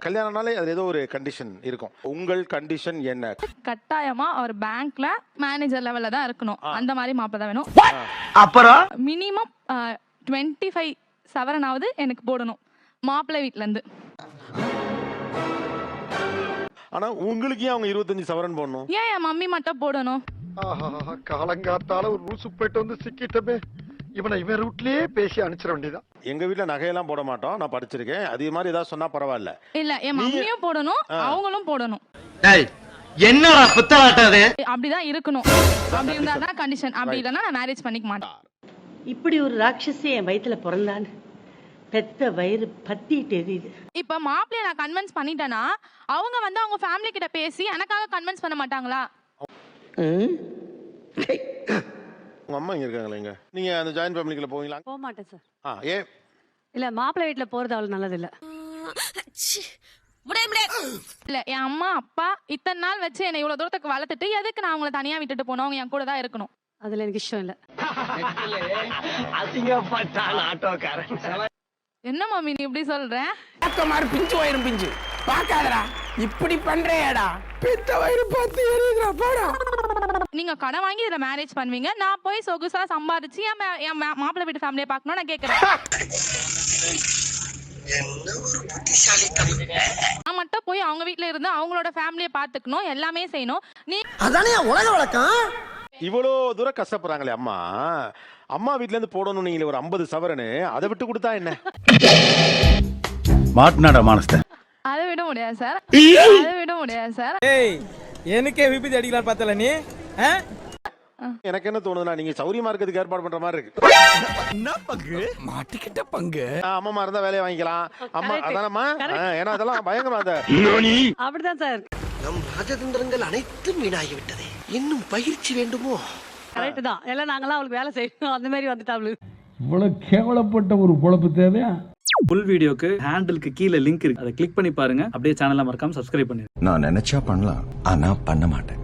கல்யாணம்னாலே அது ஏதோ ஒரு கண்டிஷன் இருக்கும். உங்கள் கண்டிஷன் என்ன? கட்டாயமா அவர் பேங்க்ல மேனேஜர் லெவல்ல தான் இருக்கணும். அந்த மாதிரி மாப்பிள்ளை தான் வேணும். அப்புறம் மினிமம் 25 சவரனாவது எனக்கு போடணும் மாப்பிள்ளை வீட்ல இருந்து. ஆனா உங்களுக்கு ஏன் அவங்க 25 சவரன் போடணும்? ஏன் என் மம்மி மட்டும் போடணும்? காலங்காத்தால ஒரு ரூசு போயிட்டு வந்து சிக்கிட்டமே. இவன் ரூட்லயே பேசி அனுப்பிச்சிட வேண்டியதான். எங்க வீட்ல நகையெல்லாம் போட மாட்டோம். நான் படிச்சிருக்கேன். அதே மாதிரி ஏதாவது சொன்னா பரவாயில்ல. இல்ல என் மம்மியும் போடணும், அவங்களும் போடணும். என்னடா புத்தலாட்டாது? அப்படிதான் இருக்கணும். அப்படி இருந்தா தான் கண்டிஷன். அப்படி இல்லைன்னா நான் மேரேஜ் பண்ணிக்க மாட்டேன். இப்படி ஒரு ராட்சசி என் வயித்துல பிறந்தான்னு பெத்த வயிறு பத்திட்டு எரியுது. இப்ப மாப்பிள்ளைய நான் கன்வின்ஸ் பண்ணிட்டேன்னா அவங்க வந்து அவங்க ஃபேமிலி கிட்ட பேசி எனக்காக கன்வின்ஸ் பண்ண மாட்டாங்களா? உங்க அம்மா இங்க இருக்காங்களா? இங்க நீங்க அந்த ஜாயின்ட் ஃபேமிலிக்குள்ள போவீங்களா? போக மாட்டேன் சார். ஏன்? இல்ல மாப்பிள்ளை வீட்டுல போறது அவ்வளவு நல்லது இல்ல. இல்ல என் அம்மா அப்பா இத்தனை நாள் வச்சு என்னை இவ்வளவு தூரத்துக்கு வளர்த்துட்டு எதுக்கு நான் அவங்களை தனியா விட்டுட்டு போனோம்? அவங்க என் கூட தான் இருக்கணும். அதுல எனக்கு இஷ்டம் இல்ல. என்ன மம்மி நீ இப்படி சொல்ற? பிஞ்சு வயிறு பிஞ்சு பாக்காதடா, இப்படி பண்றேடா, பித்த வயிறு பார்த்து எரியுதுடா போடா. நீங்க கடன் வாங்கி இதுல மேரேஜ் பண்ணுவீங்க, நான் போய் சொகுசா சம்பாதிச்சு என் மாப்பிள்ளை வீட்டு ஃபேமிலியை பார்க்கணும் நான் கேக்குறேன். நான் மட்டும் போய் அவங்க வீட்டுல இருந்து அவங்களோட ஃபேமிலியை பாத்துக்கணும், எல்லாமே செய்யணும். நீ அதானே உலக வழக்கம். இவ்வளோ தூரம் கஷ்டப்படுறாங்களே அம்மா. அம்மா வீட்ல இருந்து போடணும் நீங்களே ஒரு 50 சவரனு, அதை விட்டு கொடுத்தா என்ன? மாட்னாடா மானஸ்த. அதை விட முடியாது சார். அதை விட முடியாது சார். ஏய் எனக்கே விபத்து அடிக்கலாம் பார்த்தல நீ. எனக்கு என்ன தோணுதுன்னா நீங்க சௌரியமா இருக்கிறதுக்கு ஏற்பாடு பண்ற மாதிரி இருக்கு. என்ன பங்கு? மாட்டிக்கிட்ட பங்கு. அம்மா இருந்தா வேலையை வாங்கிக்கலாம். அம்மா அதானம்மா. ஏன்னா அதெல்லாம் பயங்கரம். அத அப்படிதான் சார். நம் ராஜதந்திரங்கள் அனைத்தும் வீணாகிவிட்டதே. இன்னும் பயிற்சி வேண்டுமோ? கரெக்ட் தான். எல்லாம் நாங்களாம் அவளுக்கு வேலை செய்யணும் அந்த மாதிரி வந்துட்டாளு. இவ்வளவு கேவலப்பட்ட ஒரு பொழப்பு தேவையா? ஃபுல் வீடியோக்கு ஹேண்டிலுக்கு கீழே லிங்க் இருக்கு, அதை கிளிக் பண்ணி பாருங்க. அப்படியே சேனலை மறக்காம சப்ஸ்கிரைப் பண்ணிடுங்க. நான் நினைச்சா பண்ணலாம், ஆனா பண்ண மாட்டேன்.